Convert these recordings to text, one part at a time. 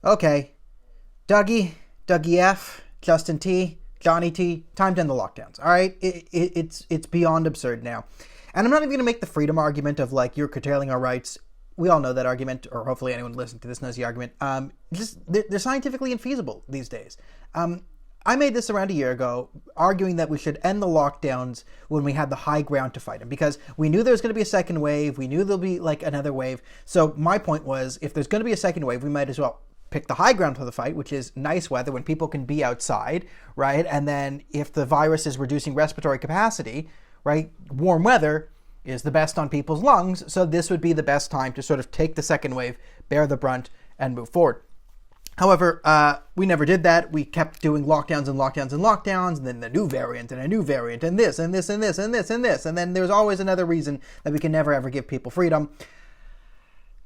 Okay, Dougie F, Justin T, Johnny T, time to end the lockdowns. All right, it's beyond absurd now, and I'm not even going to make the freedom argument of like you're curtailing our rights. We all know that argument, or hopefully anyone listening to this knows the argument. Just they're scientifically infeasible these days. I made this around a year ago, arguing that we should end the lockdowns when we had the high ground to fight them, because we knew there was going to be a second wave. We knew there'll be like another wave. So my point was, if there's going to be a second wave, we might as well pick the high ground for the fight, which is nice weather when people can be outside, right? And then if the virus is reducing respiratory capacity, right, warm weather is the best on people's lungs. So this would be the best time to sort of take the second wave, bear the brunt, and move forward. However, we never did that. We kept doing lockdowns and lockdowns and lockdowns, and then the new variant and a new variant and this and this and this and this and this. And then there's always another reason that we can never ever give people freedom.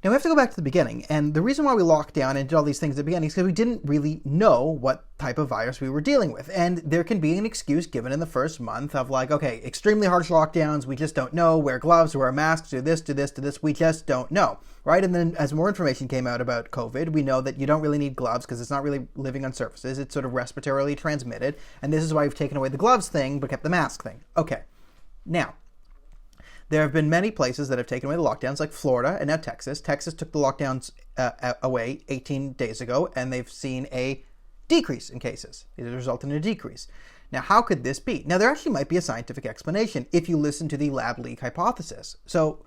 Now we have to go back to the beginning, and the reason why we locked down and did all these things at the beginning is because we didn't really know what type of virus we were dealing with. And there can be an excuse given in the first month of like, okay, extremely harsh lockdowns, we just don't know, wear gloves, wear masks, do this, do this, do this, we just don't know, right? And then as more information came out about COVID, we know that you don't really need gloves because it's not really living on surfaces, it's sort of respiratorily transmitted, and this is why we've taken away the gloves thing but kept the mask thing. Okay, now, there have been many places that have taken away the lockdowns, like Florida and now Texas. Texas took the lockdowns away 18 days ago, and they've seen a decrease in cases. It has resulted in a decrease. Now, how could this be? Now, there actually might be a scientific explanation if you listen to the lab leak hypothesis. So,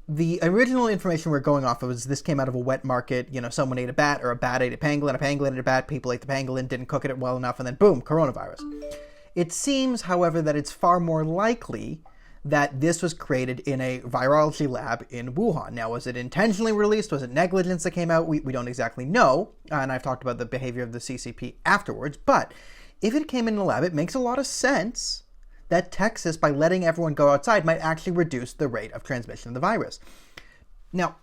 the original information we're going off of is this came out of a wet market. You know, someone ate a bat, or a bat ate a pangolin ate a bat, people ate the pangolin, didn't cook it well enough, and then boom, coronavirus. It seems, however, that it's far more likely that this was created in a virology lab in Wuhan. Now, was it intentionally released? Was it negligence that came out? We don't exactly know, and I've talked about the behavior of the CCP afterwards, but if it came in a lab, it makes a lot of sense that Texas, by letting everyone go outside, might actually reduce the rate of transmission of the virus. Now,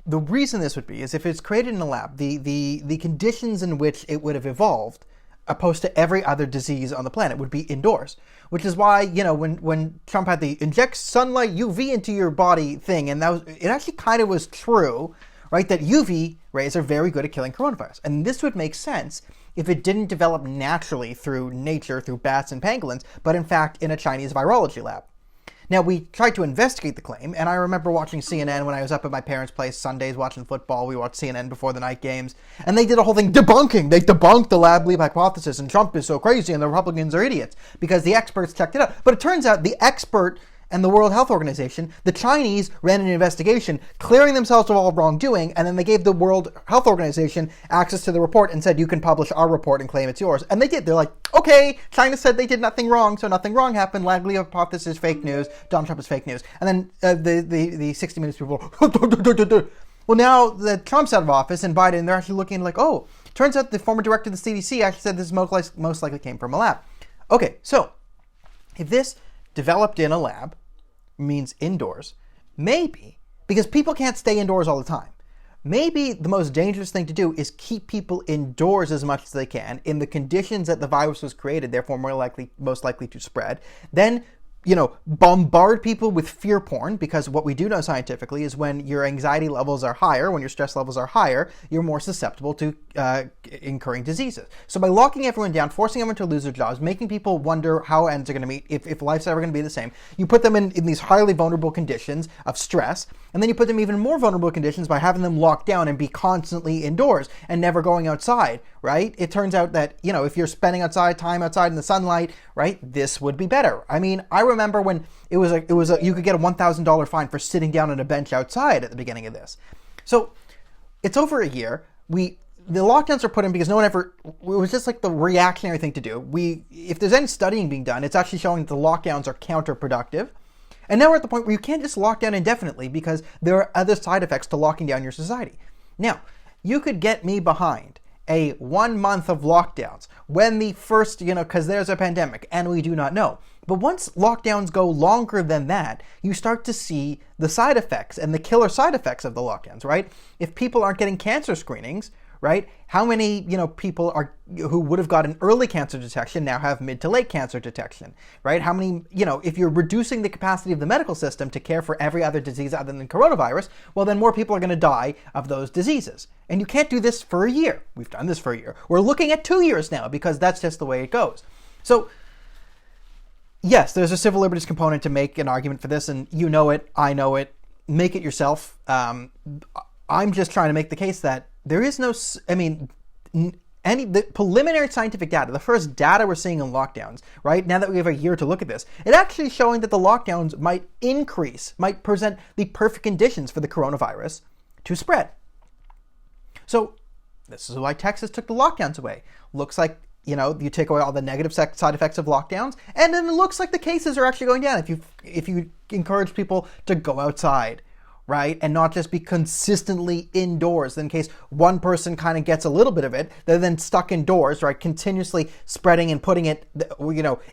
the reason this would be is if it's created in a lab, the conditions in which it would have evolved opposed to every other disease on the planet would be indoors, which is why, you know, when Trump had the inject sunlight UV into your body thing, and it actually kind of was true, right, that UV rays are very good at killing coronavirus. And this would make sense if it didn't develop naturally through nature, through bats and pangolins, but in fact in a Chinese virology lab. Now, we tried to investigate the claim, and I remember watching CNN when I was up at my parents' place Sundays watching football. We watched CNN before the night games, and they did a whole thing debunking. They debunked the lab leak hypothesis, and Trump is so crazy, and the Republicans are idiots, because the experts checked it out. But it turns out the expert and the World Health Organization, the Chinese ran an investigation, clearing themselves of all wrongdoing, and then they gave the World Health Organization access to the report and said, you can publish our report and claim it's yours. And they did. They're like, okay, China said they did nothing wrong, so nothing wrong happened. Lab leak hypothesis, fake news. Donald Trump is fake news. And then the 60 Minutes people, well, now that Trump's out of office and Biden, they're actually looking like, oh, turns out the former director of the CDC actually said this most likely came from a lab. Okay, so if this developed in a lab means indoors, maybe, because people can't stay indoors all the time, maybe the most dangerous thing to do is keep people indoors as much as they can in the conditions that the virus was created, therefore most likely to spread. Then, you know, bombard people with fear porn, because what we do know scientifically is when your anxiety levels are higher, when your stress levels are higher, you're more susceptible to incurring diseases. So by locking everyone down, forcing everyone to lose their jobs, making people wonder how ends are going to meet, if life's ever going to be the same, you put them in these highly vulnerable conditions of stress, and then you put them in even more vulnerable conditions by having them locked down and be constantly indoors and never going outside, right? It turns out that, you know, if you're spending time outside in the sunlight, right, this would be better. I mean, I remember when it was you could get a $1,000 fine for sitting down on a bench outside at the beginning of this. So it's over a year. The lockdowns are put in because no one ever, it was just like the reactionary thing to do. If there's any studying being done, it's actually showing that the lockdowns are counterproductive. And now we're at the point where you can't just lock down indefinitely because there are other side effects to locking down your society. Now, you could get me behind a 1 month of lockdowns when the first, because there's a pandemic and we do not know. But once lockdowns go longer than that, you start to see the side effects and the killer side effects of the lockdowns, right? If people aren't getting cancer screenings, right? How many, people who would have gotten early cancer detection now have mid to late cancer detection, right? How many, if you're reducing the capacity of the medical system to care for every other disease other than coronavirus, well, then more people are going to die of those diseases. And you can't do this for a year. We've done this for a year. We're looking at 2 years now because that's just the way it goes. So, yes, there's a civil liberties component to make an argument for this, and you know it, I know it. Make it yourself. I'm just trying to make the case that there is no, the preliminary scientific data, the first data we're seeing in lockdowns, right? Now that we have a year to look at this, it actually showing that the lockdowns might present the perfect conditions for the coronavirus to spread. So this is why Texas took the lockdowns away. Looks like, you take away all the negative side effects of lockdowns, and then it looks like the cases are actually going down if you encourage people to go outside, right? And not just be consistently indoors. In case one person kind of gets a little bit of it, they're then stuck indoors, right? Continuously spreading and putting it,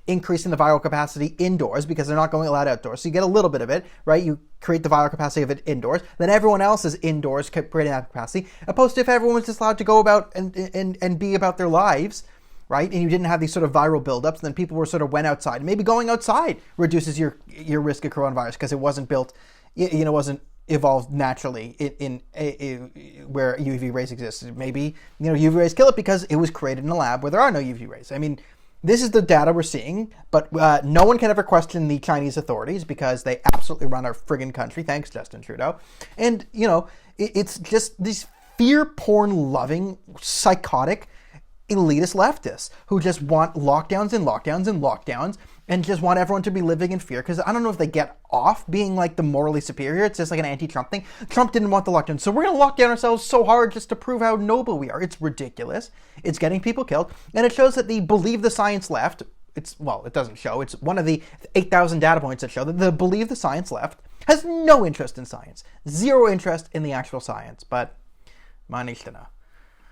increasing the viral capacity indoors because they're not going allowed outdoors. So you get a little bit of it, right? You create the viral capacity of it indoors. Then everyone else is indoors creating that capacity. Opposed to if everyone was just allowed to go about and be about their lives, right? And you didn't have these sort of viral buildups, then people went outside. Maybe going outside reduces your risk of coronavirus because it wasn't built, wasn't evolved naturally in where UV rays exist. Maybe, UV rays kill it because it was created in a lab where there are no UV rays. This is the data we're seeing, but no one can ever question the Chinese authorities because they absolutely run our friggin' country. Thanks, Justin Trudeau. And, it's just these fear porn loving, psychotic, elitist leftists who just want lockdowns and lockdowns and lockdowns and just want everyone to be living in fear because I don't know if they get off being like the morally superior. It's just like an anti-Trump thing. Trump didn't want the lockdown, so we're going to lock down ourselves so hard just to prove how noble we are. It's ridiculous. It's getting people killed, and it shows that the believe the science left, it doesn't show. It's one of the 8,000 data points that show that the believe the science left has no interest in science. Zero interest in the actual science, but man,